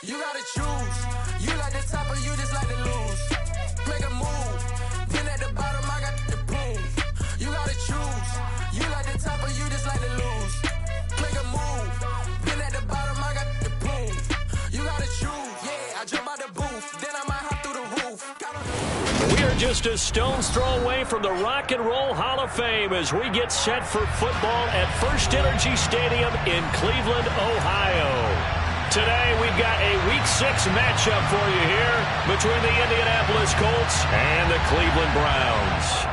You gotta choose. You like the top or you just like to lose. Make a move. Then at the bottom, I got the boom. You gotta choose. You like the top or you just like to lose. Make a move. Then at the bottom, I got the boom. You gotta choose. Yeah, I jump out the booth. Then I might hop through the roof. We are just a stone's throw away from the Rock and Roll Hall of Fame as we get set for football at First Energy Stadium in Cleveland, Ohio. Today, we've got a Week 6 matchup for you here between the Indianapolis Colts and the Cleveland Browns.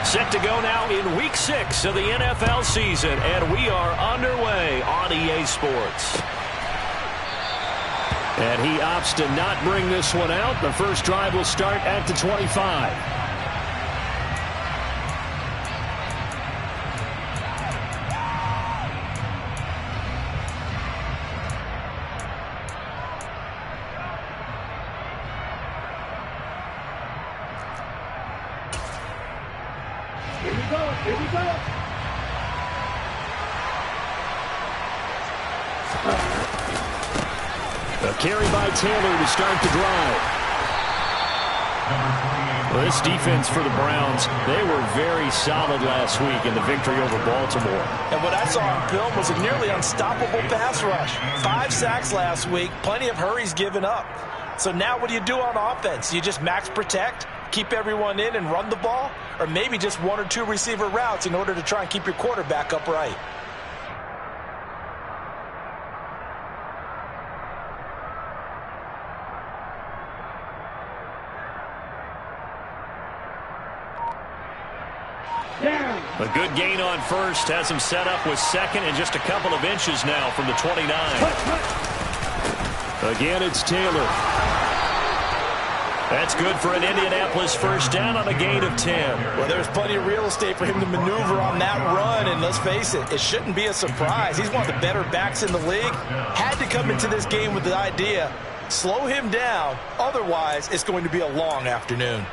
Set to go now in Week 6 of the NFL season, and we are underway on EA Sports. And he opts to not bring this one out. The first drive will start at the 25. Here we go. A carry by Taylor to start the drive. Well, this defense for the Browns, they were very solid last week in the victory over Baltimore. And what I saw on film was a nearly unstoppable pass rush. 5 sacks last week, plenty of hurries given up. So now what do you do on offense? You just max protect, keep everyone in and run the ball, or maybe just 1 or 2 receiver routes in order to try and keep your quarterback upright. A good gain on first has him set up with second and just a couple of inches now from the 29. Again, it's Taylor. That's good for an Indianapolis first down on a gain of 10. Well, there's plenty of real estate for him to maneuver on that run, and let's face it, it shouldn't be a surprise. He's one of the better backs in the league. Had to come into this game with the idea, slow him down, otherwise it's going to be a long afternoon.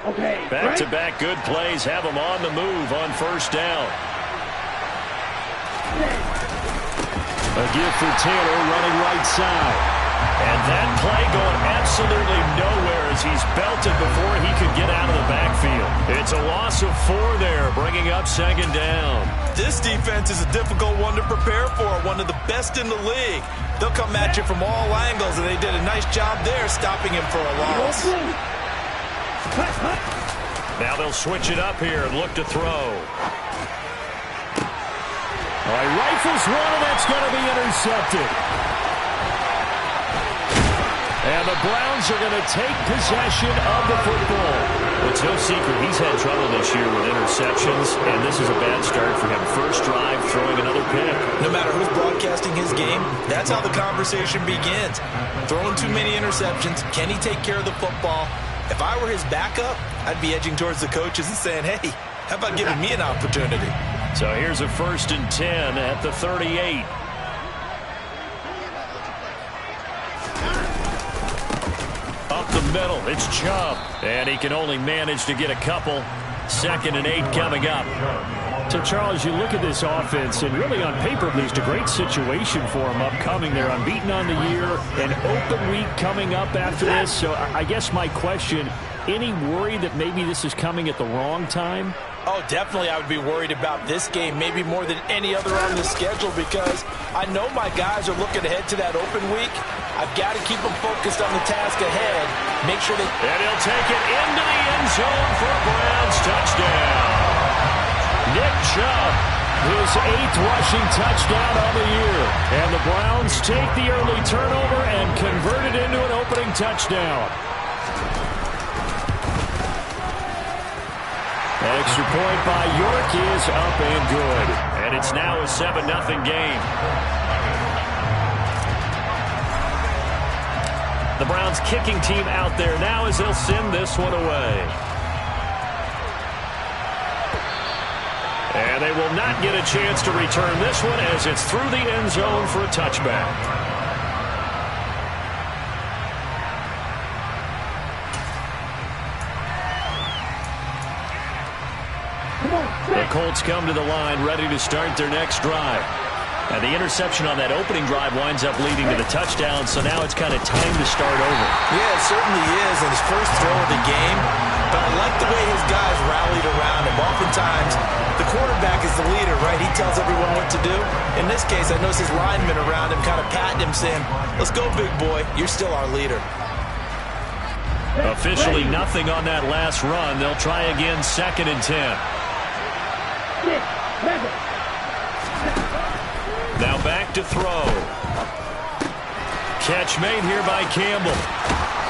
Okay. Back-to-back good plays have him on the move on first down. A gift for Taylor running right side. And that play going absolutely nowhere as he's belted before he could get out of the backfield. It's a loss of 4 there, bringing up second down. This defense is a difficult one to prepare for, one of the best in the league. They'll come at you from all angles, and they did a nice job there stopping him for a loss. Now they'll switch it up here and look to throw. All right, rifles one, and that's going to be intercepted. And the Browns are going to take possession of the football. It's no secret he's had trouble this year with interceptions, and this is a bad start for him. First drive, throwing another pick. No matter who's broadcasting his game, that's how the conversation begins. Throwing too many interceptions, can he take care of the football? If I were his backup, I'd be edging towards the coaches and saying, hey, how about giving me an opportunity? So here's a 1st and 10 at the 38. Up the middle, it's Chubb. And he can only manage to get a couple. 2nd and 8 coming up. So, Charles, you look at this offense, and really on paper, at least, a great situation for them upcoming. They're unbeaten on the year, an open week coming up after this. So I guess my question, any worry that maybe this is coming at the wrong time? Oh, definitely I would be worried about this game, maybe more than any other on the schedule, because I know my guys are looking ahead to that open week. I've got to keep them focused on the task ahead. Make sure they... And he'll take it into the end zone for a Browns touchdown. Nick Chubb, his 8th rushing touchdown of the year. And the Browns take the early turnover and convert it into an opening touchdown. Extra point by York is up and good. And it's now a 7-0 game. The Browns kicking team out there now as they'll send this one away. And they will not get a chance to return this one as it's through the end zone for a touchback. The Colts come to the line ready to start their next drive. And the interception on that opening drive winds up leading to the touchdown, so now it's kind of time to start over. Yeah, it certainly is, and his first throw of the game. But I like the way his guys rallied around him. Oftentimes, the quarterback is the leader, right? He tells everyone what to do. In this case, I notice his linemen around him kind of patting him, saying, let's go, big boy. You're still our leader. Officially nothing on that last run. They'll try again, 2nd and 10. Now back to throw. Catch made here by Campbell.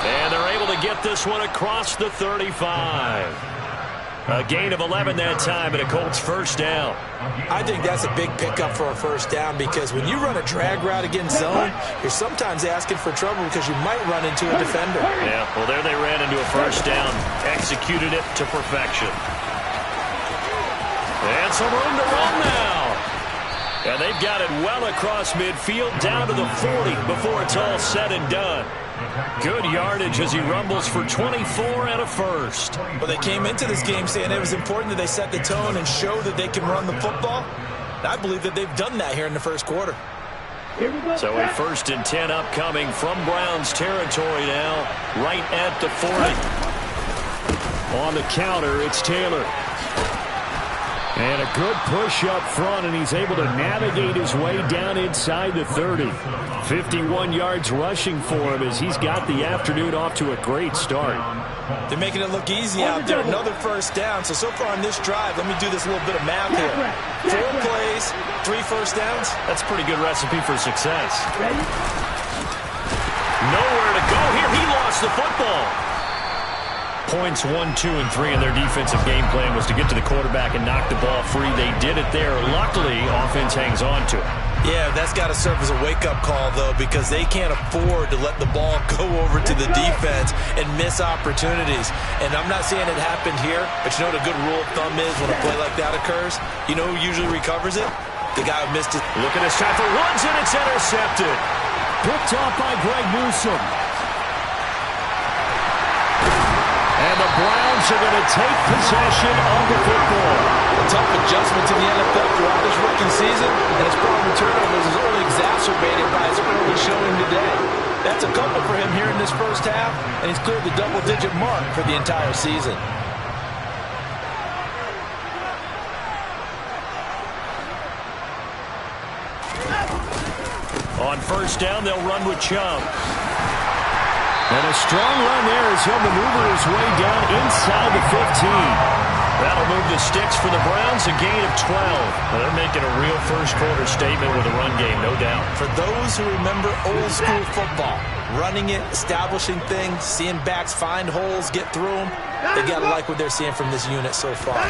And they're able to get this one across the 35. A gain of 11 that time and a Colts first down. I think that's a big pickup for a first down because when you run a drag route against zone, you're sometimes asking for trouble because you might run into a defender. Yeah, well, there they ran into a first down. Executed it to perfection. And some room to run now. And they've got it well across midfield down to the 40 before it's all said and done. Good yardage as he rumbles for 24 and a first. Well, they came into this game saying it was important that they set the tone and show that they can run the football. And I believe that they've done that here in the first quarter. So a 1st and 10 upcoming from Browns territory now, right at the 40. On the counter, it's Taylor. And a good push up front, and he's able to navigate his way down inside the 30. 51 yards rushing for him as he's got the afternoon off to a great start. They're making it look easy out there. Another first down. So far on this drive, let me do this little bit of math here. 4 plays, 3 first downs. That's a pretty good recipe for success. Nowhere to go here. He lost the football. Points 1, 2, and 3 in their defensive game plan was to get to the quarterback and knock the ball free. They did it there. Luckily, offense hangs on to it. Yeah, that's got to serve as a wake-up call, though, because they can't afford to let the ball go over to the defense and miss opportunities. And I'm not saying it happened here, but you know what a good rule of thumb is when a play like that occurs? You know who usually recovers it? The guy who missed it. Look at this tackle. Runs, and it's intercepted. Picked off by Greg Newsome. And the Browns are going to take possession of the football. A tough adjustment to the NFL throughout this rookie season, and his problem with turnovers is only exacerbated by his early showing today. That's a couple for him here in this first half, and he's cleared the double-digit mark for the entire season. On first down, they'll run with Chubb. And a strong run there as he'll maneuver his way down inside the 15. That'll move the sticks for the Browns, a gain of 12. Well, they're making a real first-quarter statement with a run game, no doubt. For those who remember old-school football, running it, establishing things, seeing backs find holes, get through them, they got to like what they're seeing from this unit so far.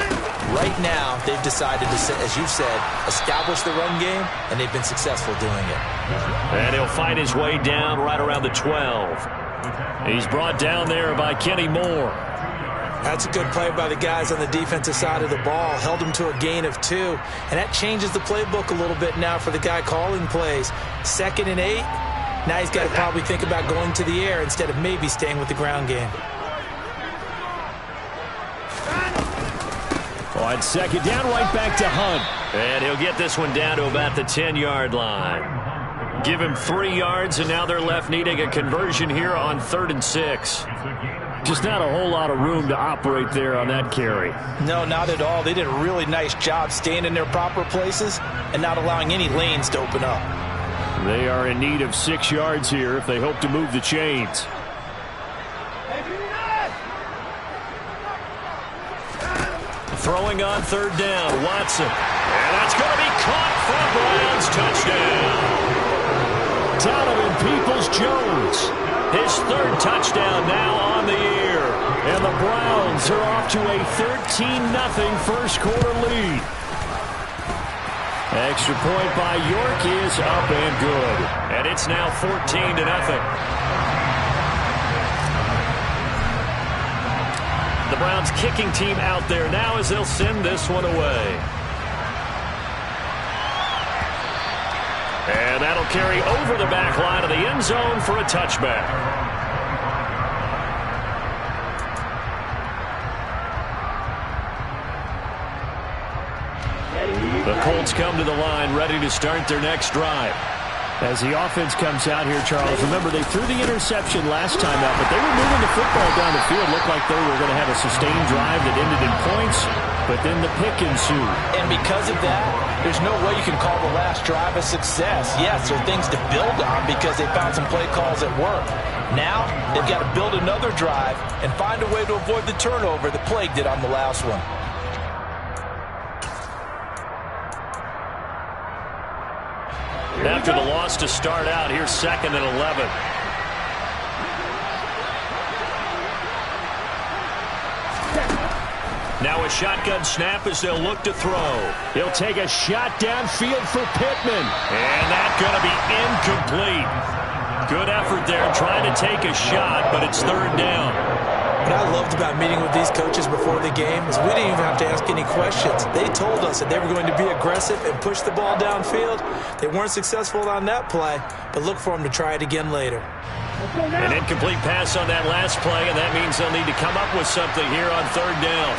Right now, they've decided to, as you've said, establish the run game, and they've been successful doing it. And he'll find his way down right around the 12. He's brought down there by Kenny Moore. That's a good play by the guys on the defensive side of the ball. Held him to a gain of 2. And that changes the playbook a little bit now for the guy calling plays. 2nd and 8. Now he's got to probably think about going to the air instead of maybe staying with the ground game. On 2nd down, right back to Hunt. And he'll get this one down to about the 10-yard line. Give him 3 yards, and now they're left needing a conversion here on 3rd and 6. Just not a whole lot of room to operate there on that carry. No, not at all. They did a really nice job staying in their proper places and not allowing any lanes to open up. They are in need of 6 yards here if they hope to move the chains. Throwing on 3rd down, Watson. And that's going to be caught for a Browns touchdown. Donovan Peoples-Jones, his 3rd touchdown now on the year. And the Browns are off to a 13-0 first-quarter lead. Extra point by York is up and good. And it's now 14-0. The Browns kicking team out there now as they'll send this one away. And that'll carry over the back line of the end zone for a touchback. The Colts come to the line, ready to start their next drive. As the offense comes out here, Charles, remember they threw the interception last time out, but they were moving the football down the field. Looked like they were going to have a sustained drive that ended in points, but then the pick ensued. And because of that, there's no way you can call the last drive a success. Yes, there are things to build on because they found some play calls that work. Now, they've got to build another drive and find a way to avoid the turnover that plagued it on the last one. After the loss to start out, here's 2nd and 11. Now a shotgun snap as they'll look to throw. He'll take a shot downfield for Pittman. And that's going to be incomplete. Good effort there trying to take a shot, but it's 3rd down. What I loved about meeting with these coaches before the game is we didn't even have to ask any questions. They told us that they were going to be aggressive and push the ball downfield. They weren't successful on that play, but look for them to try it again later. An incomplete pass on that last play, and that means they'll need to come up with something here on 3rd down.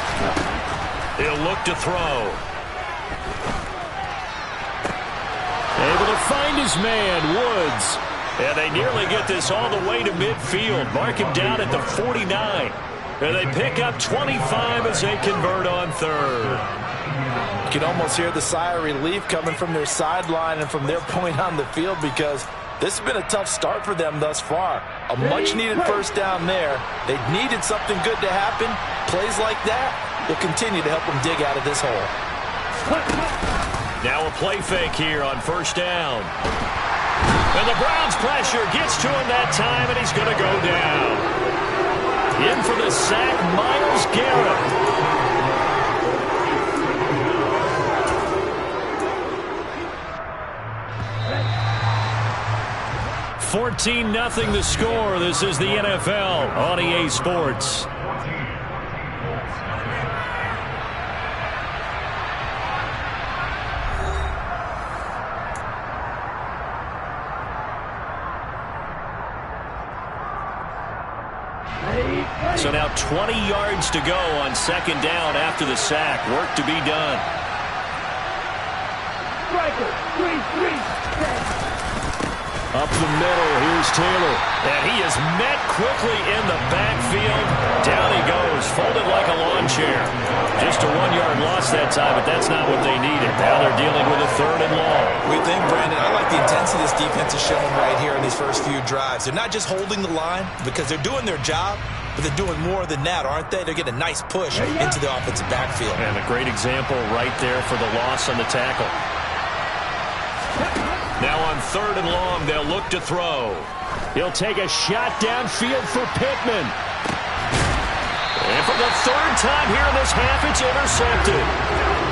He'll look to throw. Able to find his man, Woods. And they nearly get this all the way to midfield. Mark him down at the 49. And they pick up 25 as they convert on 3rd. You can almost hear the sigh of relief coming from their sideline and from their point on the field because this has been a tough start for them thus far. A much-needed 1st down there. They needed something good to happen. Plays like that will continue to help them dig out of this hole. Now a play fake here on 1st down. And the Browns' pressure gets to him that time, and he's going to go down. In for the sack, Myles Garrett. 14-0 the score. This is the NFL on EA Sports. So now 20 yards to go on 2nd down after the sack. Work to be done. Up the middle, here's Taylor. And he is met quickly in the backfield. Down he goes, folded like a lawn chair. Just a 1-yard loss that time, but that's not what they needed. Now they're dealing with a 3rd and long. We think, Brandon, I like the intensity this defense is showing right here in these first few drives. They're not just holding the line because they're doing their job, but they're doing more than that, aren't they? They're getting a nice push into the offensive backfield. And a great example right there for the loss on the tackle. Now on 3rd and long, they'll look to throw. He'll take a shot downfield for Pittman. And for the 3rd time here in this half, it's intercepted.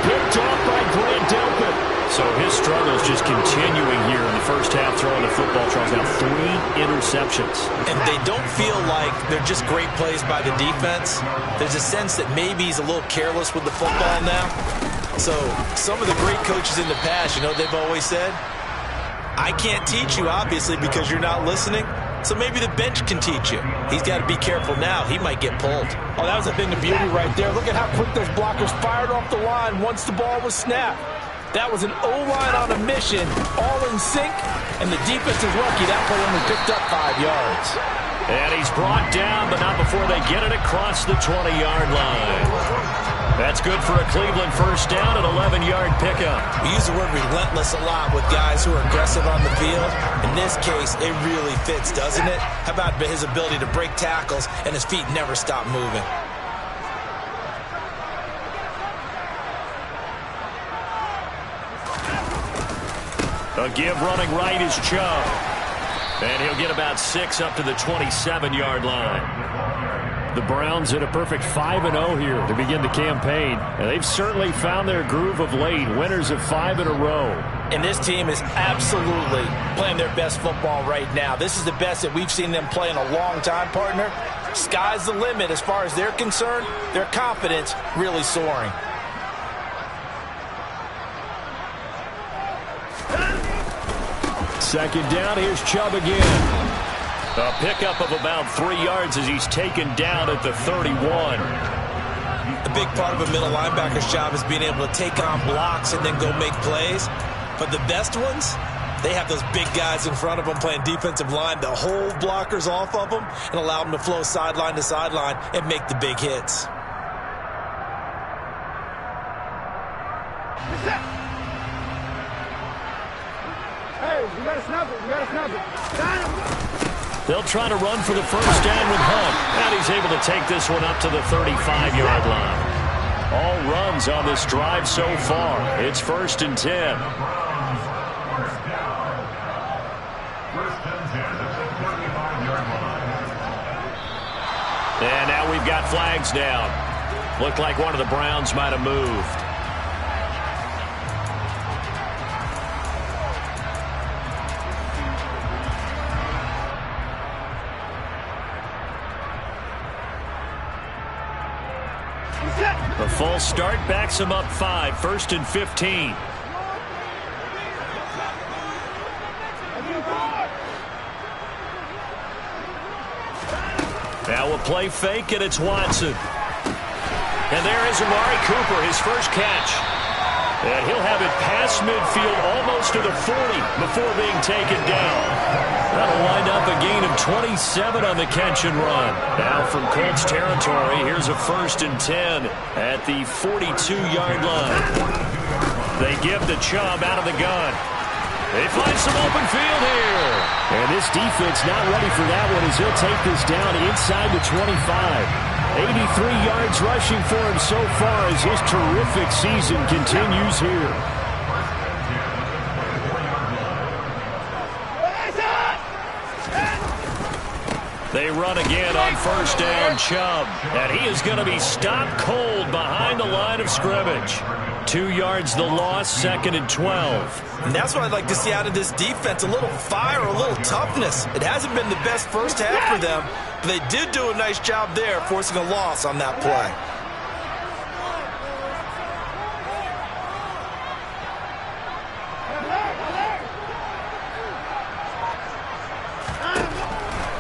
Picked off by Grant Delpit. So his struggles just continuing here in the first half throwing the football. Charles, now 3 interceptions. And they don't feel like they're just great plays by the defense. There's a sense that maybe he's a little careless with the football now. So some of the great coaches in the past, you know, they've always said, I can't teach you, obviously, because you're not listening. So maybe the bench can teach you. He's got to be careful now. He might get pulled. Oh, that was a thing of beauty right there. Look at how quick those blockers fired off the line once the ball was snapped. That was an O-line on a mission, all in sync, and the defense is lucky that play only picked up 5 yards. And he's brought down, but not before they get it across the 20-yard line. That's good for a Cleveland 1st down, an 11-yard pickup. We use the word relentless a lot with guys who are aggressive on the field. In this case, it really fits, doesn't it? How about his ability to break tackles and his feet never stop moving? A give running right is Chubb. And he'll get about 6 up to the 27-yard line. The Browns in a perfect 5-0 here to begin the campaign. And they've certainly found their groove of late. Winners of 5 in a row. And this team is absolutely playing their best football right now. This is the best that we've seen them play in a long time, partner. Sky's the limit as far as they're concerned. Their confidence really soaring. second down. Here's Chubb again. A pickup of about 3 yards as he's taken down at the 31. A big part of a middle linebacker's job is being able to take on blocks and then go make plays. But the best ones, they have those big guys in front of them playing defensive line to hold blockers off of them and allow them to flow sideline to sideline and make the big hits. Hey, you gotta snap it. You gotta snap it. They'll try to run for the first down with Hunt. And he's able to take this one up to the 35-yard line. All runs on this drive so far. It's 1st and 10. And now we've got flags down. Looked like one of the Browns might have moved. The false start backs him up 5, 1st and 15. Now a play fake, and it's Watson. And there is Amari Cooper, his first catch. And he'll have it past midfield almost to the 40 before being taken down. That'll wind up a gain of 27 on the catch and run. Now from Colts territory, here's a 1st and 10 at the 42-yard line. They give the Chubb out of the gun. They find some open field here. And this defense not ready for that one as he'll take this down inside the 25. 83 yards rushing for him so far as his terrific season continues here. They run again on first down, Chubb. And he is going to be stopped cold behind the line of scrimmage. 2 yards the loss, 2nd and 12. And that's what I'd like to see out of this defense, a little fire, a little toughness. It hasn't been the best first half for them, but they did do a nice job there forcing a loss on that play.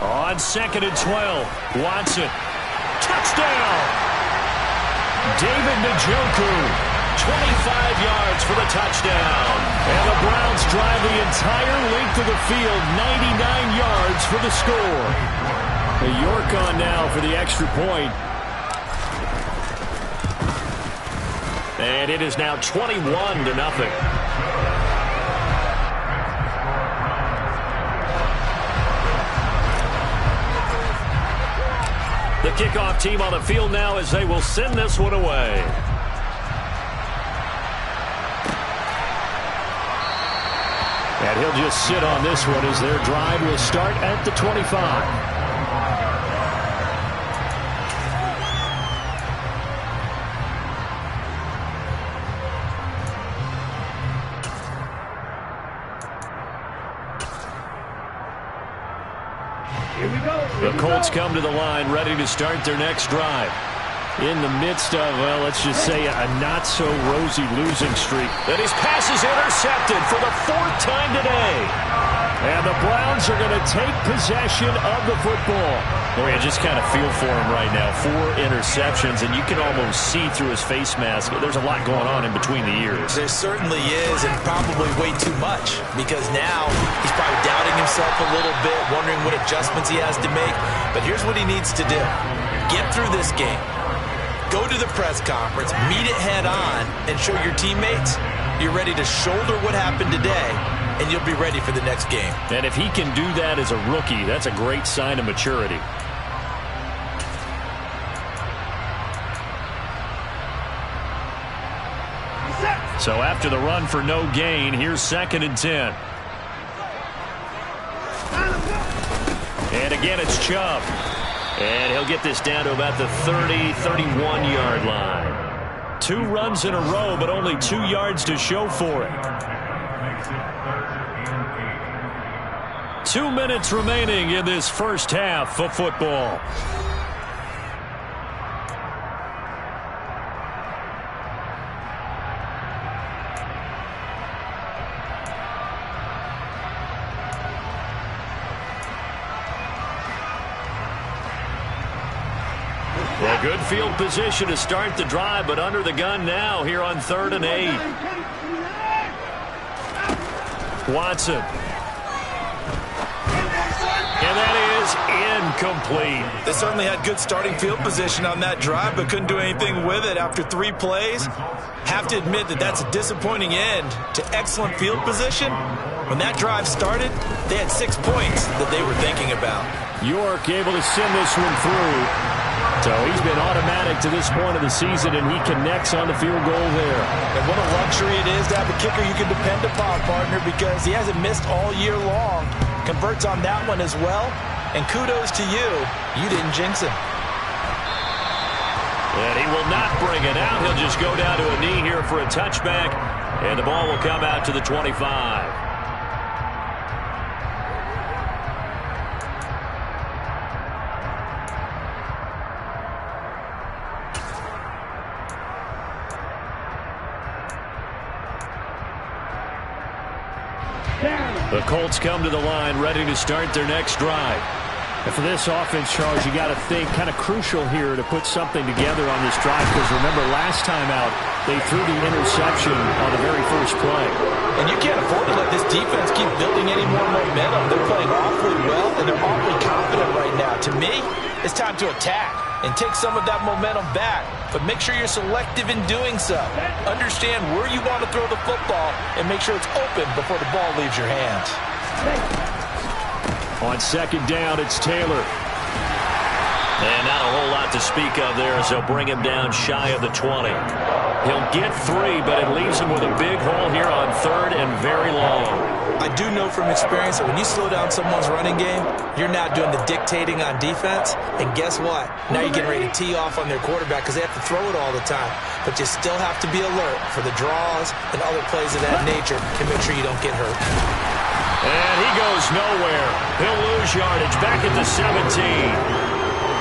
On 2nd and 12, Watson. Touchdown! David Njoku. 25 yards for the touchdown. And the Browns drive the entire length of the field, 99 yards for the score. The York on now for the extra point. And it is now 21-0. The kickoff team on the field now as they will send this one away. And he'll just sit on this one as their drive will start at the 25. Here we go. The Colts come to the line ready to start their next drive. In the midst of, well, let's just say a not-so-rosy losing streak. And his pass is intercepted for the 4th time today. And the Browns are going to take possession of the football. Boy, I just kind of feel for him right now. 4 interceptions, and you can almost see through his face mask. There's a lot going on in between the ears. There certainly is, and probably way too much, because now he's probably doubting himself a little bit, wondering what adjustments he has to make. But here's what he needs to do. Get through this game. Go to the press conference, meet it head on, and show your teammates you're ready to shoulder what happened today, and you'll be ready for the next game. And if he can do that as a rookie, that's a great sign of maturity. So after the run for no gain, here's 2nd and 10. And again, it's Chubb. And he'll get this down to about the 30, 31-yard line. 2 runs in a row, but only 2 yards to show for it. 2 minutes remaining in this first half of football. Well, good field position to start the drive, but under the gun now here on 3rd and 8. Watson. And that is incomplete. They certainly had good starting field position on that drive, but couldn't do anything with it after 3 plays. Have to admit that that's a disappointing end to excellent field position. When that drive started, they had 6 points that they were thinking about. York able to send this one through. So he's been automatic to this point of the season, and he connects on the field goal there. And what a luxury it is to have a kicker you can depend upon, partner, because he hasn't missed all year long. Converts on that one as well. And kudos to you. You didn't jinx him. And he will not bring it out. He'll just go down to a knee here for a touchback. And the ball will come out to the 25. The Colts come to the line ready to start their next drive. And for this offense, Charles, you got to think kind of crucial here to put something together on this drive, because remember last time out they threw the interception on the very first play. And you can't afford to let this defense keep building any more momentum. They're playing awfully well, and they're awfully confident right now. To me, it's time to attack and take some of that momentum back. But make sure you're selective in doing so. Understand where you want to throw the football and make sure it's open before the ball leaves your hands. On 2nd down, it's Taylor. And not a whole lot to speak of there as they'll bring him down shy of the 20. He'll get 3, but it leaves him with a big hole here on 3rd and very long. I do know from experience that when you slow down someone's running game, you're now doing the dictating on defense. And guess what? Now you're getting ready to tee off on their quarterback because they have to throw it all the time. But you still have to be alert for the draws and other plays of that nature to make sure you don't get hurt. And he goes nowhere. He'll lose yardage back at the 17.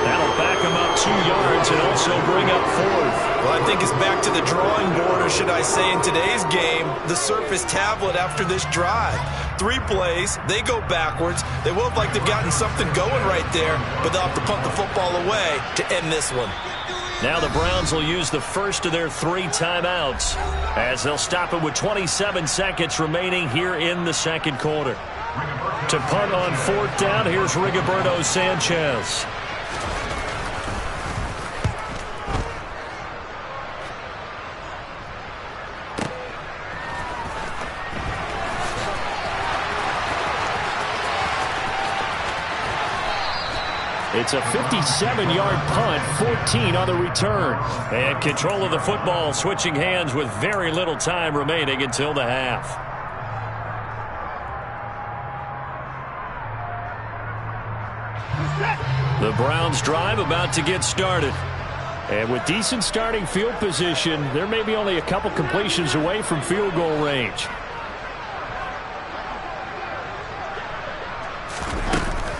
That'll back him up 2 yards and also bring up 4th. Well, I think it's back to the drawing board, or should I say in today's game, the Surface tablet after this drive. 3 plays, they go backwards. They will look like they've gotten something going right there, but they'll have to punt the football away to end this one. Now the Browns will use the first of their 3 timeouts as they'll stop it with 27 seconds remaining here in the 2nd quarter. To punt on 4th down, here's Rigoberto Sanchez. It's a 57-yard punt, 14 on the return. And control of the football switching hands with very little time remaining until the half. The Browns drive about to get started. And with decent starting field position, there may be only a couple completions away from field goal range.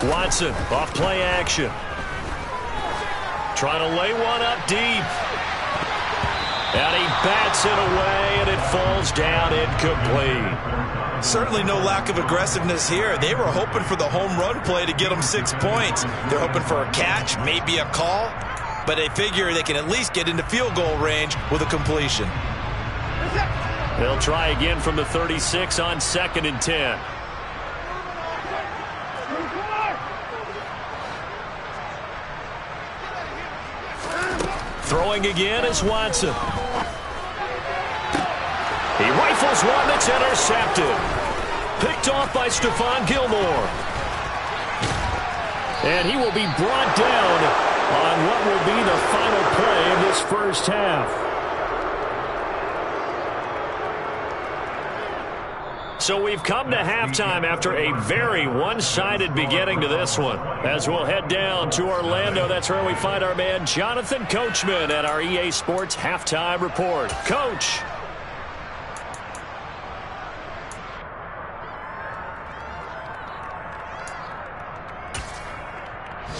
Watson, off play action. Trying to lay one up deep. And he bats it away, and it falls down incomplete. Certainly no lack of aggressiveness here. They were hoping for the home run play to get them 6 points. They're hoping for a catch, maybe a call, but they figure they can at least get into field goal range with a completion. They'll try again from the 36 on 2nd and 10. Throwing again is Watson. He rifles one that's intercepted. Picked off by Stephon Gilmore. And he will be brought down on what will be the final play of this first half. So we've come to halftime after a very one-sided beginning to this one. As we'll head down to Orlando, that's where we find our man Jonathan Coachman at our EA Sports Halftime Report. Coach.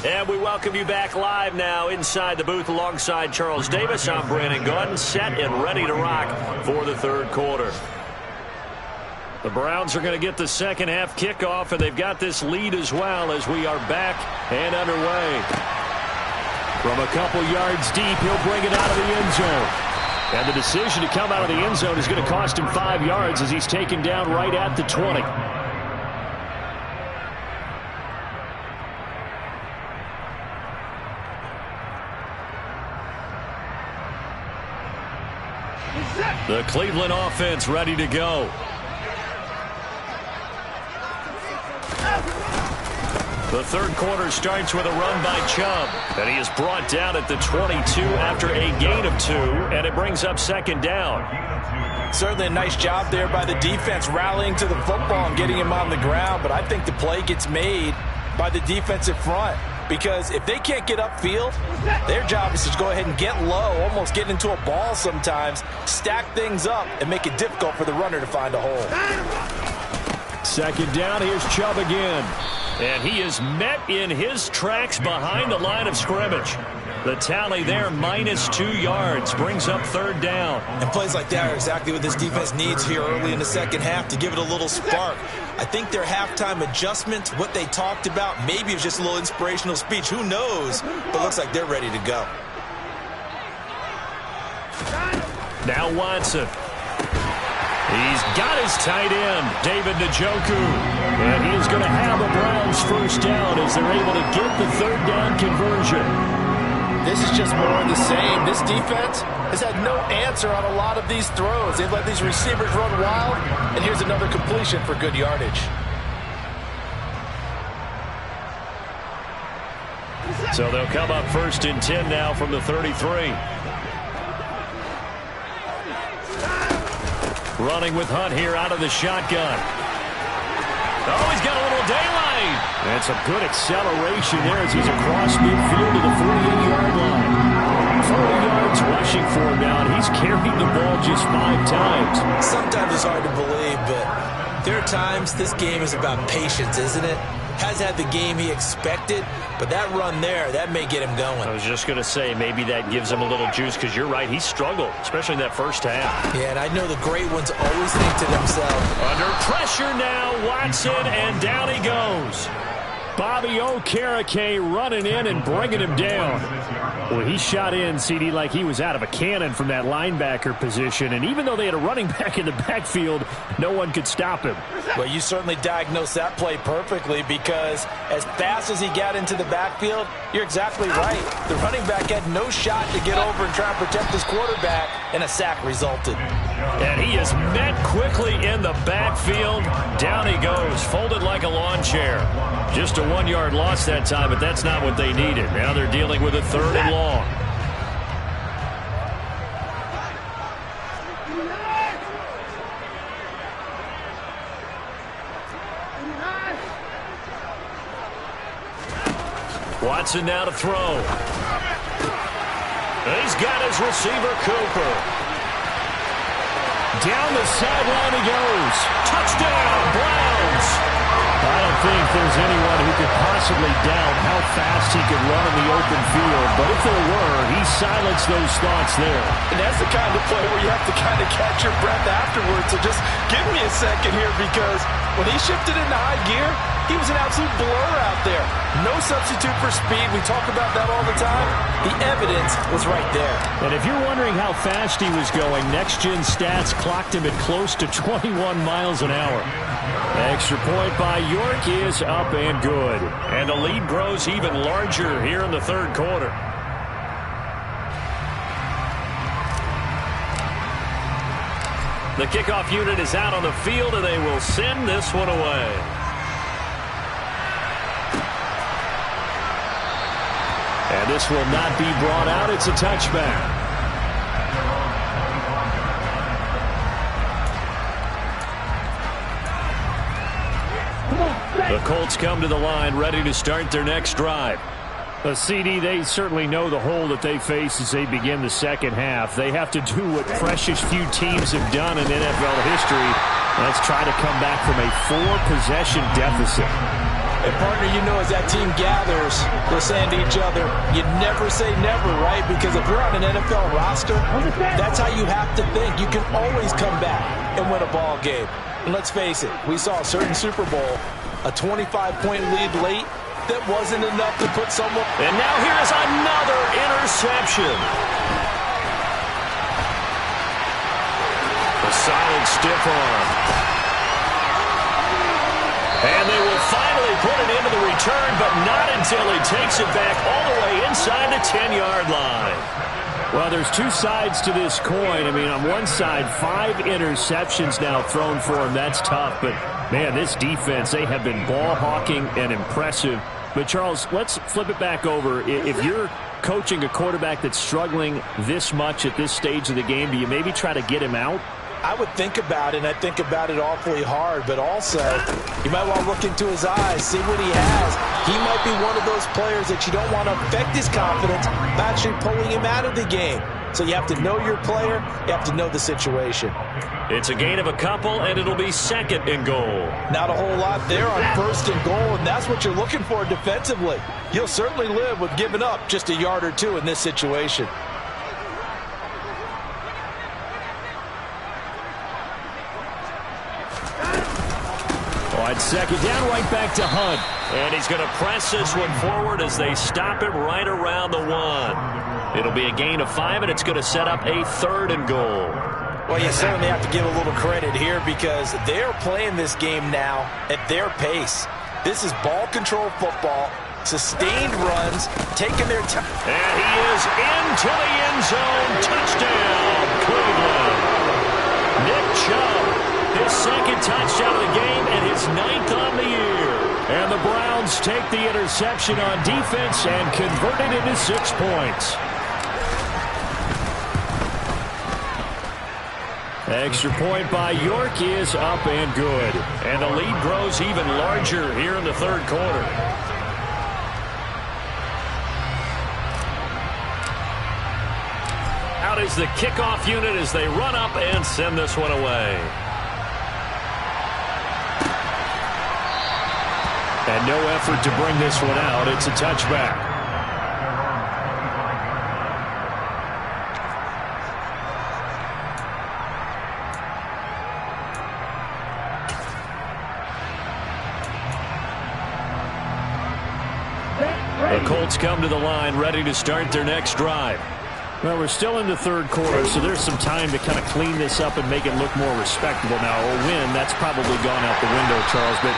And we welcome you back live now inside the booth alongside Charles Davis. I'm Brandon Gordon, set and ready to rock for the 3rd quarter. The Browns are going to get the 2nd half kickoff, and they've got this lead as well as we are back and underway. From a couple yards deep, he'll bring it out of the end zone. And the decision to come out of the end zone is going to cost him 5 yards as he's taken down right at the 20. The Cleveland offense ready to go. The third quarter starts with a run by Chubb, and he is brought down at the 22 after a gain of 2, and it brings up second down. Certainly a nice job there by the defense rallying to the football and getting him on the ground, but I think the play gets made by the defensive front, because if they can't get upfield, their job is to go ahead and get low, almost get into a ball sometimes, stack things up, and make it difficult for the runner to find a hole. Second down, here's Chubb again. And he is met in his tracks behind the line of scrimmage. The tally there, -2 yards, brings up third down. And plays like that are exactly what this defense needs here early in the second half to give it a little spark. I think their halftime adjustments, what they talked about, maybe it was just a little inspirational speech. Who knows? But looks like they're ready to go. Now Watson. He's got his tight end, David Njoku. And he is going to have the Browns first down as they're able to get the third down conversion. This is just more of the same. This defense has had no answer on a lot of these throws. They've let these receivers run wild, and here's another completion for good yardage. So they'll come up first and 10 now from the 33. Running with Hunt here out of the shotgun. Oh, he's got a little daylight. And some good acceleration there as he's across midfield to the 48-yard line. 40 yards rushing for him now, and he's carried the ball just 5 times. Sometimes it's hard to believe, but there are times this game is about patience, isn't it? Has had the game he expected, but that run there, that may get him going. I was just going to say, maybe that gives him a little juice, because you're right, he struggled, especially in that first half. Yeah, and I know the great ones always think to themselves. Under pressure now, Watson, and down he goes. Bobby Okereke running in and bringing him down. Well, he shot in, CD, like he was out of a cannon from that linebacker position. And even though they had a running back in the backfield, no one could stop him. Well, you certainly diagnosed that play perfectly, because as fast as he got into the backfield, you're exactly right. The running back had no shot to get over and try and protect his quarterback, and a sack resulted. And he is met quickly in the backfield. Down he goes, folded like a lawn chair. Just a 1-yard loss that time, but that's not what they needed. Now they're dealing with a 3rd and long. Watson now to throw. He's got his receiver, Cooper. Down the sideline he goes. Touchdown, Browns. I don't think there's anyone who could possibly doubt how fast he could run in the open field. But if there were, he silenced those thoughts there. And that's the kind of play where you have to kind of catch your breath afterwards. So just give me a second here, because when he shifted into high gear, he was an absolute blur out there. No substitute for speed. We talk about that all the time. The evidence was right there. And if you're wondering how fast he was going, Next Gen Stats clocked him at close to 21 miles an hour. Extra point by York is up and good. And the lead grows even larger here in the third quarter. The kickoff unit is out on the field, and they will send this one away. And this will not be brought out. It's a touchback. The Colts come to the line, ready to start their next drive. CD, they certainly know the hole that they face as they begin the second half. They have to do what precious few teams have done in NFL history. Let's try to come back from a 4-possession deficit. And partner, you know, as that team gathers, they're saying to each other, you never say never, right? Because if you're on an NFL roster, that's how you have to think. You can always come back and win a ball game. And let's face it, we saw a certain Super Bowl, a 25-point lead late, that wasn't enough to put someone. And now here is another interception. A solid stiff arm. And they will finally put it into the return, but not until he takes it back all the way inside the 10-yard line. Well, there's two sides to this coin. I mean, on one side, 5 interceptions now thrown for him. That's tough. But, man, this defense, they have been ball hawking and impressive. But, Charles, let's flip it back over. If you're coaching a quarterback that's struggling this much at this stage of the game, do you maybe try to get him out? I would think about it, and I think about it awfully hard. But also, you might want to look into his eyes, see what he has. He might be one of those players that you don't want to affect his confidence by actually pulling him out of the game. So you have to know your player. You have to know the situation. It's a gain of a couple, and it'll be 2nd and goal. Not a whole lot there on 1st and goal, and that's what you're looking for defensively. You'll certainly live with giving up just a yard or two in this situation. On 2nd down, right back to Hunt. And he's going to press this one forward as they stop it right around the 1. It'll be a gain of 5, and it's going to set up a 3rd and goal. Well, you certainly have to give a little credit here because they're playing this game now at their pace. This is ball control football, sustained runs, taking their time. And he is into the end zone. Touchdown, Cleveland. Nick Chubb, his 2nd touchdown of the game and his 9th on the year. And the Browns take the interception on defense and convert it into 6 points. Extra point by York is up and good. And the lead grows even larger here in the 3rd quarter. Out is the kickoff unit as they run up and send this one away. And no effort to bring this one out. It's a touchback. The Colts come to the line ready to start their next drive. Well, we're still in the 3rd quarter, so there's some time to kind of clean this up and make it look more respectable. Now, a win, that's probably gone out the window, Charles, but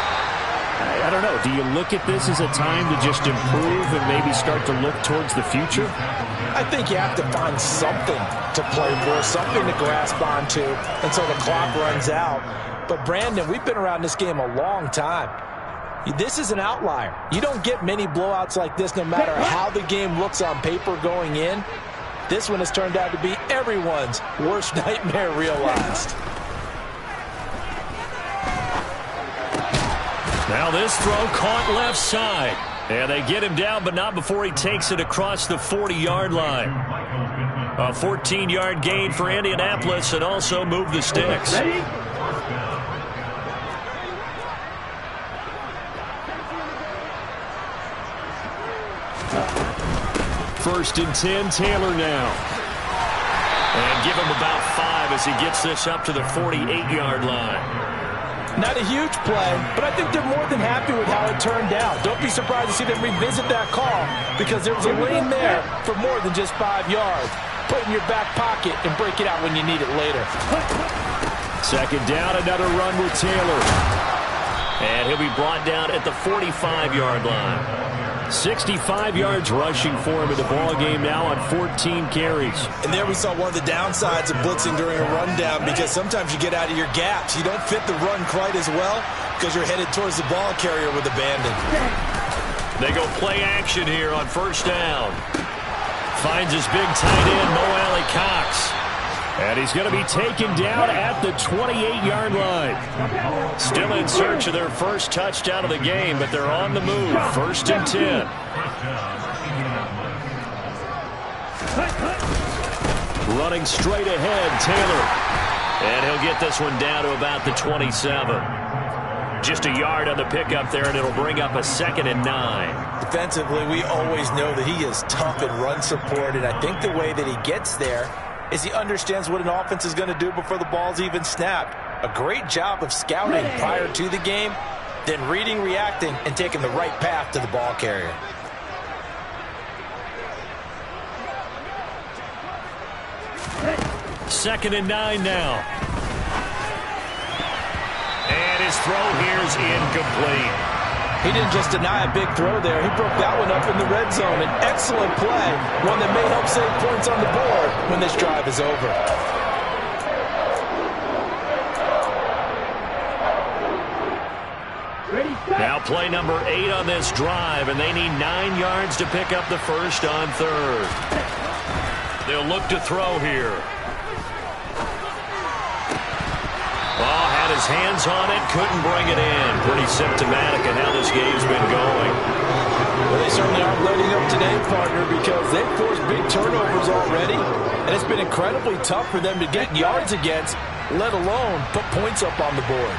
I don't know. Do you look at this as a time to just improve and maybe start to look towards the future? I think you have to find something to play for, something to grasp onto until the clock runs out. But, Brandon, we've been around this game a long time. This is an outlier. You don't get many blowouts like this no matter how the game looks on paper going in. This one has turned out to be everyone's worst nightmare realized. Now this throw caught left side. And they get him down, but not before he takes it across the 40-yard line. A 14-yard gain for Indianapolis and also move the sticks. Ready? 1st and 10, Taylor now. And give him about 5 as he gets this up to the 48-yard line. Not a huge play, but I think they're more than happy with how it turned out. Don't be surprised to see them revisit that call because there was a lane there for more than just 5 yards. Put it in your back pocket and break it out when you need it later. 2nd down, another run with Taylor. And he'll be brought down at the 45-yard line. 65 yards rushing for him in the ball game now on 14 carries. And there we saw one of the downsides of blitzing during a rundown because sometimes you get out of your gaps. You don't fit the run quite as well because you're headed towards the ball carrier with abandon. They go play action here on 1st down. Finds his big tight end, Mo Alley Cox. And he's going to be taken down at the 28-yard line. Still in search of their first touchdown of the game, but they're on the move. 1st and 10. Running straight ahead, Taylor. And he'll get this one down to about the 27. Just a yard on the pickup there, and it'll bring up a 2nd and 9. Defensively, we always know that he is tough in run support, and I think the way that he gets there is he understands what an offense is going to do before the ball's even snapped. A great job of scouting prior to the game. then reading, reacting, and taking the right path to the ball carrier. Second and 9 now. And his throw here is incomplete. He didn't just deny a big throw there. He broke that one up in the red zone. An excellent play, one that may help save points on the board when this drive is over. Now play number 8 on this drive, and they need 9 yards to pick up the first on third. They'll look to throw here. Oh, had his hands on it, couldn't bring it in. Pretty symptomatic of how this game's been going. Well, they certainly aren't letting up today, partner, because they've forced big turnovers already, and it's been incredibly tough for them to get yards against, let alone put points up on the board.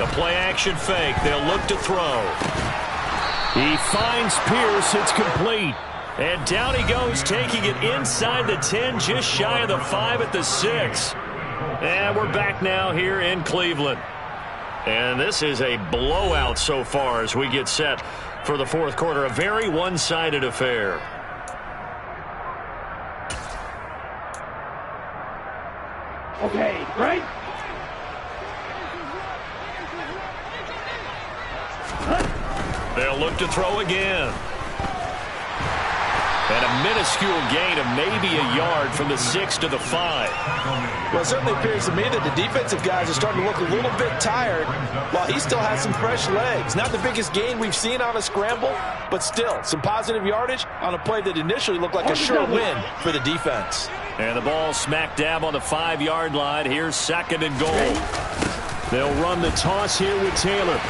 A play-action fake. They'll look to throw. He finds Pierce. It's complete. And down he goes, taking it inside the 10, just shy of the 5 at the 6. And we're back now here in Cleveland. And this is a blowout so far as we get set for the fourth quarter. A very one-sided affair. Okay, right? They'll look to throw again. And a minuscule gain of maybe a yard from the 6 to the 5. Well, it certainly appears to me that the defensive guys are starting to look a little bit tired while he still has some fresh legs. Not the biggest gain we've seen on a scramble, but still some positive yardage on a play that initially looked like a sure win for the defense. And the ball smack dab on the 5-yard line. Here's second and goal. They'll run the toss here with Taylor.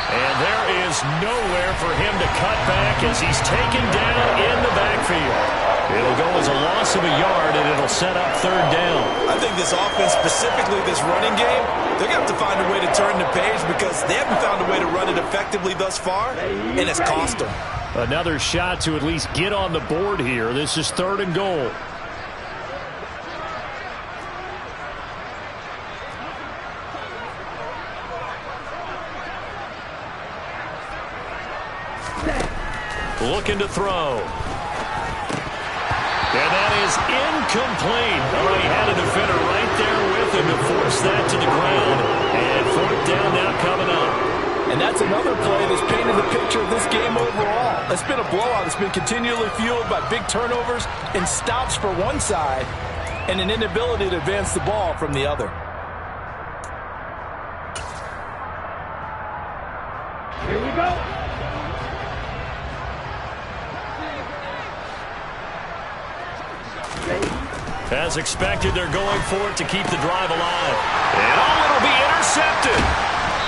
And there is nowhere for him to cut back as he's taken down in the backfield. It'll go as a loss of a yard, and it'll set up third down. I think this offense, specifically this running game, they're going to have to find a way to turn the page because they haven't found a way to run it effectively thus far, and it's cost them. Another shot to at least get on the board here. This is third and goal. Looking to throw. And that is incomplete. Oh, he had a defender right there with him to force that to the ground. And fourth down now coming up. And that's another play that's painted the picture of this game overall. It's been a blowout. It's been continually fueled by big turnovers and stops for one side and an inability to advance the ball from the other. Here we go. As expected, they're going for it to keep the drive alive. And it'll be intercepted.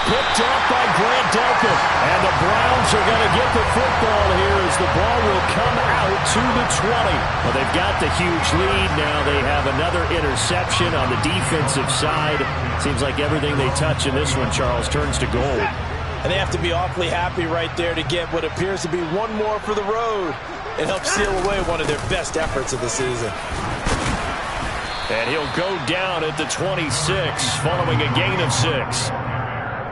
Picked up by Grant Delpit. And the Browns are going to get the football here as the ball will come out to the 20. Well, they've got the huge lead. Now they have another interception on the defensive side. Seems like everything they touch in this one, Charles, turns to gold. And they have to be awfully happy right there to get what appears to be one more for the road. It helps seal away one of their best efforts of the season. And he'll go down at the 26 following a gain of 6.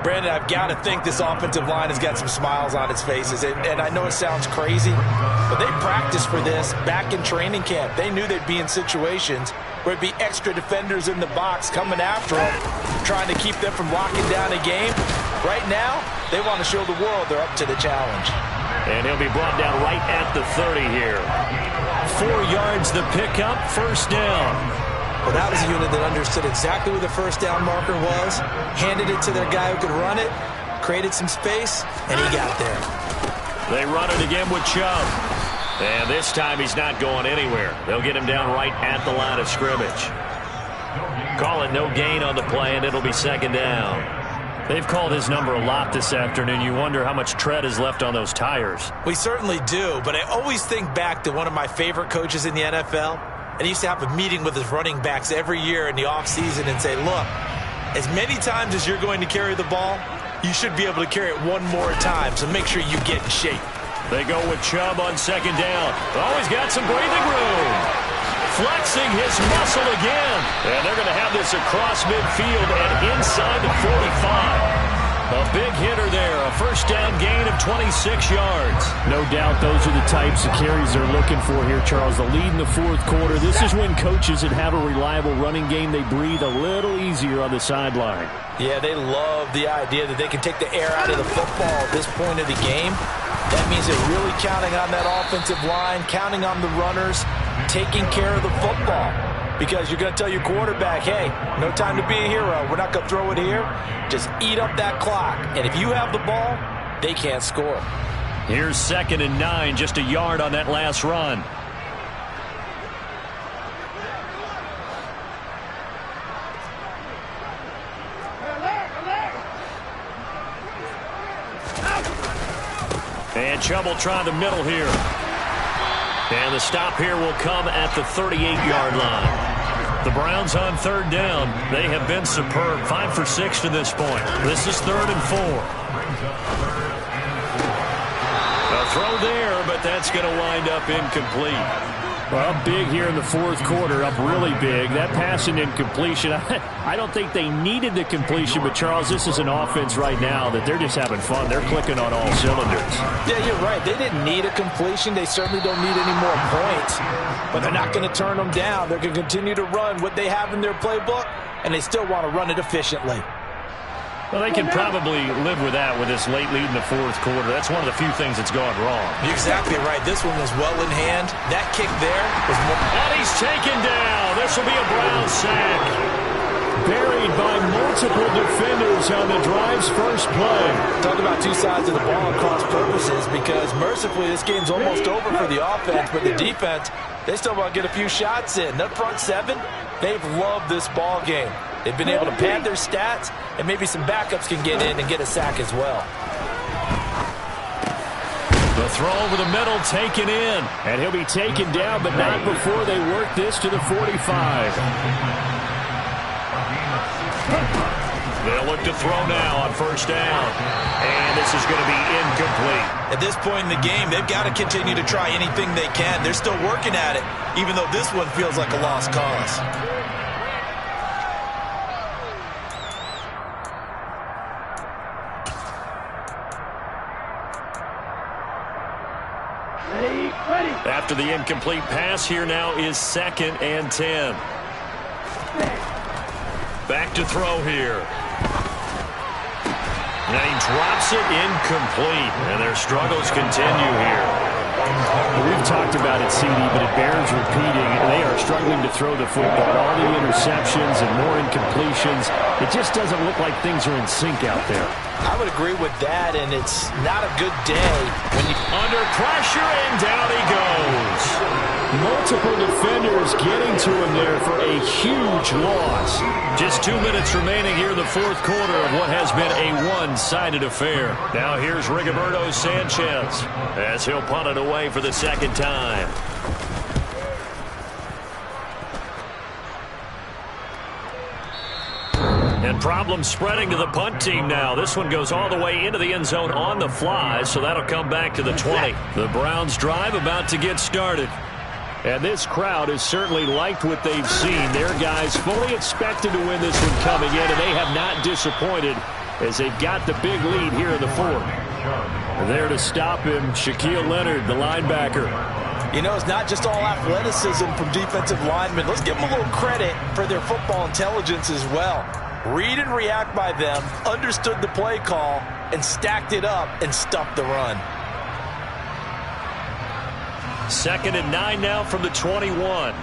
Brandon, I've got to think this offensive line has got some smiles on its faces. And I know it sounds crazy, but they practiced for this back in training camp. They knew they'd be in situations where it'd be extra defenders in the box coming after them, trying to keep them from locking down a game. Right now, they want to show the world they're up to the challenge. And he'll be brought down right at the 30 here. 4 yards the pickup, first down. Well, that was a unit that understood exactly where the first down marker was, handed it to their guy who could run it, created some space, and he got there. They run it again with Chubb. And this time he's not going anywhere. They'll get him down right at the line of scrimmage. Call it no gain on the play, and it'll be second down. They've called his number a lot this afternoon. You wonder how much tread is left on those tires. We certainly do, but I always think back to one of my favorite coaches in the NFL. And he used to have a meeting with his running backs every year in the offseason and say, look, as many times as you're going to carry the ball, you should be able to carry it one more time, so make sure you get in shape. They go with Chubb on second down. Oh, he's got some breathing room. flexing his muscle again. And they're going to have this across midfield and inside the 45. A big hitter there, a first down gain of 26 yards. No doubt those are the types of carries they're looking for here, Charles. The lead in the fourth quarter. This is when coaches that have a reliable running game, they breathe a little easier on the sideline. Yeah, they love the idea that they can take the air out of the football at this point of the game. That means they're really counting on that offensive line, counting on the runners, taking care of the football. Because you're going to tell your quarterback, hey, no time to be a hero. We're not going to throw it here. Just eat up that clock. And if you have the ball, they can't score. Here's 2nd and 9, just a yard on that last run. And trouble trying the middle here. And the stop here will come at the 38-yard line. The Browns on 3rd down. They have been superb. 5 for 6 to this point. This is 3rd and 4. A throw there, but that's going to wind up incomplete. Well, big here in the fourth quarter, up really big. That pass and incompletion, I don't think they needed the completion, but, Charles, this is an offense right now that they're just having fun. They're clicking on all cylinders. Yeah, you're right. They didn't need a completion. They certainly don't need any more points, but they're not going to turn them down. They're going to continue to run what they have in their playbook, and they still want to run it efficiently. Well, they can probably live with that with this late lead in the fourth quarter. That's one of the few things that's gone wrong. You're exactly right. This one was well in hand. That kick there was more. And he's taken down. This will be a Brown sack. Buried by multiple defenders on the drive's first play. Talk about two sides of the ball and cross purposes, because mercifully this game's almost over for the offense, but the defense, they still want to get a few shots in. That front seven, they've loved this ball game. They've been able to pad their stats, and maybe some backups can get in and get a sack as well. The throw over the middle taken in. And he'll be taken down, but not before they work this to the 45. They'll look to throw now on first down. And this is going to be incomplete. At this point in the game, they've got to continue to try anything they can. They're still working at it, even though this one feels like a lost cause. After the incomplete pass, here now is 2nd and 10. Back to throw here. And he drops it incomplete. And their struggles continue here. We've talked about it, CD, but it bears repeating. They are struggling to throw the football. All the interceptions and more incompletions. It just doesn't look like things are in sync out there. I would agree with that, and it's not a good day when you under pressure, and down he goes. Multiple defenders getting to him there for a huge loss. Just 2 minutes remaining here in the fourth quarter of what has been a one-sided affair. Now here's Rigoberto Sanchez as he'll punt it away for the second time. And problems spreading to the punt team now. This one goes all the way into the end zone on the fly, so that'll come back to the 20. The Browns drive about to get started. And this crowd has certainly liked what they've seen. Their guys fully expected to win this one coming in, and they have not disappointed as they've got the big lead here in the fourth. There to stop him, Shaquille Leonard, the linebacker. You know, it's not just all athleticism from defensive linemen. Let's give them a little credit for their football intelligence as well. Read and react by them, understood the play call, and stacked it up and stuffed the run. 2nd and 9 now from the 21.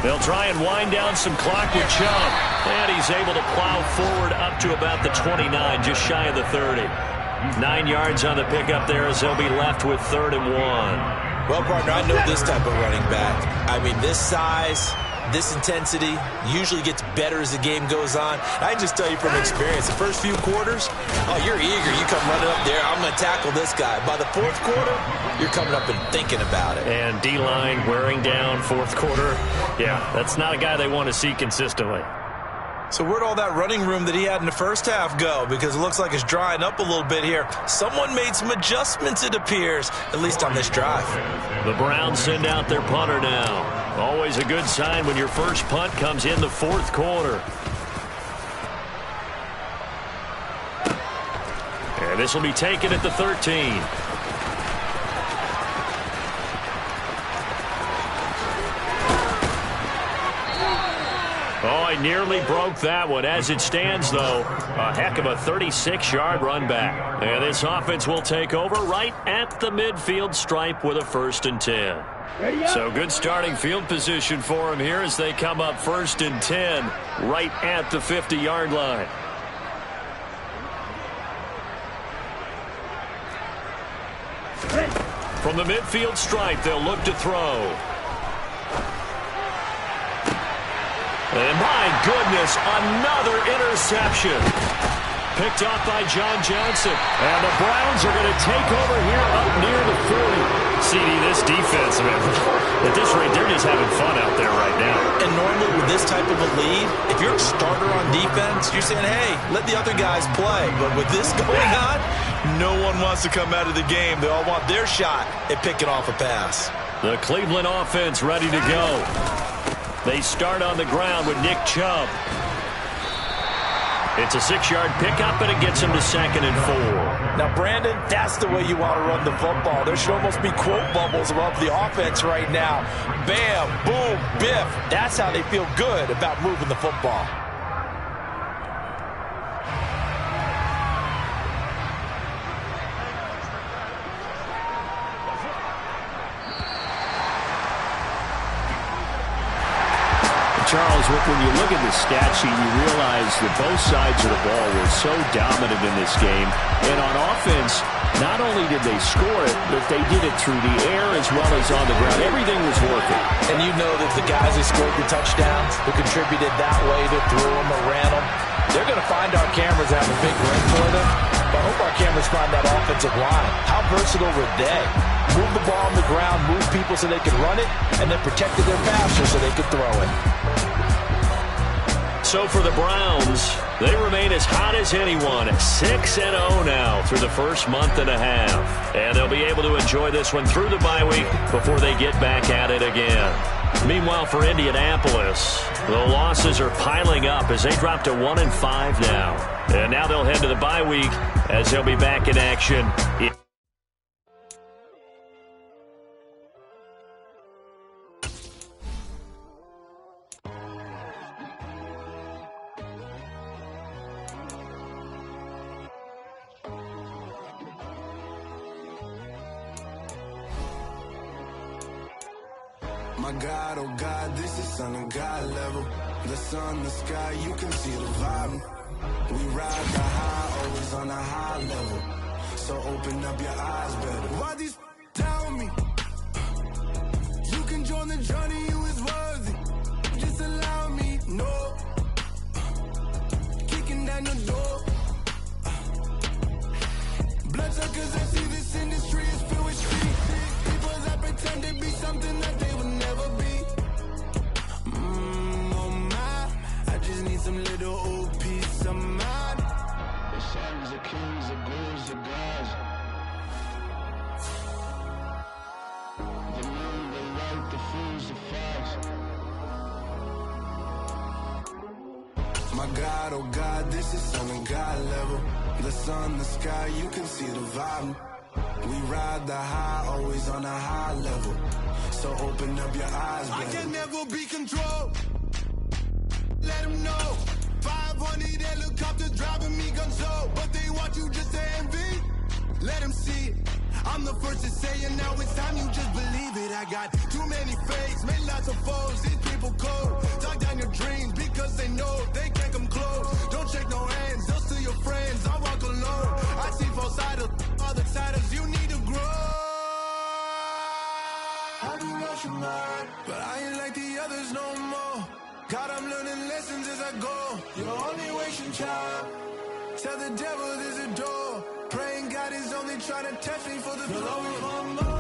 They'll try and wind down some clock with Chubb. And he's able to plow forward up to about the 29, just shy of the 30. 9 yards on the pickup there as they'll be left with 3rd and 1. Well, partner, I know this type of running back. I mean, this size, this intensity usually gets better as the game goes on. I can just tell you from experience, the first few quarters, oh, you're eager. You come running up there, I'm going to tackle this guy. By the fourth quarter, you're coming up and thinking about it. And D-line wearing down fourth quarter. Yeah, that's not a guy they want to see consistently. So where'd all that running room that he had in the first half go? Because it looks like it's drying up a little bit here. Someone made some adjustments, it appears, at least on this drive. The Browns send out their punter now. Always a good sign when your first punt comes in the fourth quarter. And this will be taken at the 13. Oh, I nearly broke that one. As it stands, though, a heck of a 36-yard run back. And this offense will take over right at the midfield stripe with a 1st and 10. So good starting field position for them here as they come up 1st and 10 right at the 50-yard line. From the midfield stripe, they'll look to throw. And my goodness, another interception. Picked off by John Johnson. And the Browns are going to take over here up near the 40. CD, this defense, man, at this rate, they're just having fun out there right now. And normally with this type of a lead, if you're a starter on defense, you're saying, hey, let the other guys play. But with this going on, no one wants to come out of the game. They all want their shot at picking off a pass. The Cleveland offense ready to go. They start on the ground with Nick Chubb. It's a 6-yard pickup, and it gets him to 2nd and 4. Now, Brandon, that's the way you want to run the football. There should almost be quote bubbles above the offense right now. Bam, boom, biff. That's how they feel good about moving the football. Charles, when you look at the stat sheet, you realize that both sides of the ball were so dominant in this game. And on offense, not only did they score it, but they did it through the air as well as on the ground. Everything was working. And you know that the guys who scored the touchdowns, who contributed that way, that threw them or ran them, they're going to find our cameras have a big ring for them. But I hope our cameras find that offensive line. How versatile were they? Move the ball on the ground, move people so they could run it, and then protected their passer so they could throw it. So for the Browns, they remain as hot as anyone at 6-0 now through the first month and a half. And they'll be able to enjoy this one through the bye week before they get back at it again. Meanwhile, for Indianapolis, the losses are piling up as they drop to 1-5 now. And now they'll head to the bye week as they'll be back in action. My God, oh God, this is Son of God level. The sun, the sky, you can see the vibe. We ride the high, always on a high level. So open up your eyes better. Why these tell me? You can join the journey, you is worthy. Just allow me, no. Kicking down your door. Bloodsuckers, I see this industry is filled with street. People that pretend to be something that they will never be. Oh my, I just need some little old peace of mind. The sons of kings, the ghouls, the gods. The moon, the light, the fools, the facts. My God, oh God, this is Son of God level. The sun, the sky, you can see the vibe. We ride the high, always on a high level. So open up your eyes, baby. I can never be controlled. Let them know. 500 helicopters driving me gonzo. But they want you just to envy. Let them see it. I'm the first to say it, now it's time you just believe it. I got too many fakes, made lots of foes. These people cold. Talk down your dreams because they know they can't come close. Don't shake no hands, just to your friends. I walk alone. I see both sides, other siders. You need to grow. I do lost your mind, but I ain't like the others no more. God, I'm learning lessons as I go. You're only wasting time. Tell the devil there's a door. Praying God is only trying to test me for the glory for more.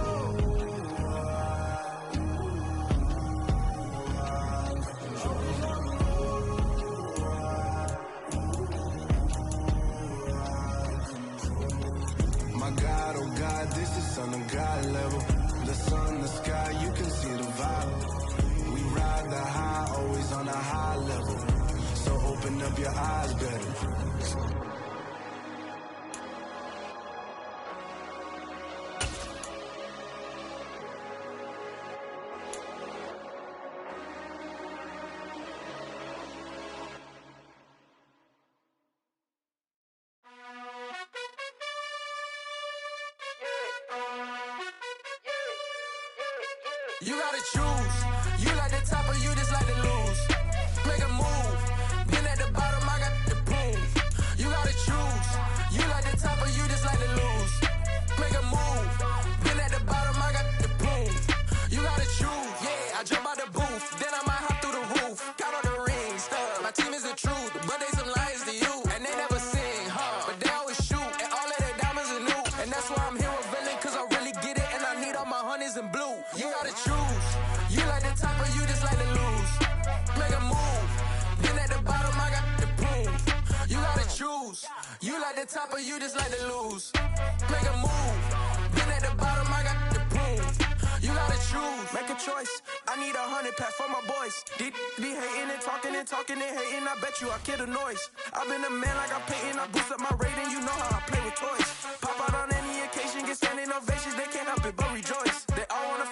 My God, oh God, this is on a God level. The sun, the sky, you can see the vibe. We ride the high, always on a high level. So open up your eyes better. You gotta choose. You like the top or you just like to lose. Make a move. Been at the bottom, I got the prove. You gotta choose. You like the top or you just like to lose. Make a move. Been at the bottom, I got the prove. You gotta choose. Yeah, I jump out the booth. Then I might hop through the roof. Count on the rings, stuff. My team is the truth, but they some liars to you. And they never sing, but they always shoot. And all of their diamonds are new. And that's why I'm here with villain, cause I really get it. And I need all my honeys in blue. You gotta choose. You like the top or you just like to lose. Make a move. Been at the bottom, I got the prove. You gotta choose. You like the top or you just like to lose. Make a move. Been at the bottom, I got the prove. You gotta choose. Make a choice. I need 100 pack for my boys. Be hating and talking and hating. I bet you I kill the noise. I've been a man like I'm painting. I boost up my rating. You know how I play with toys. Pop out on any occasion, get standing ovations. They can't help it but rejoice. They all wanna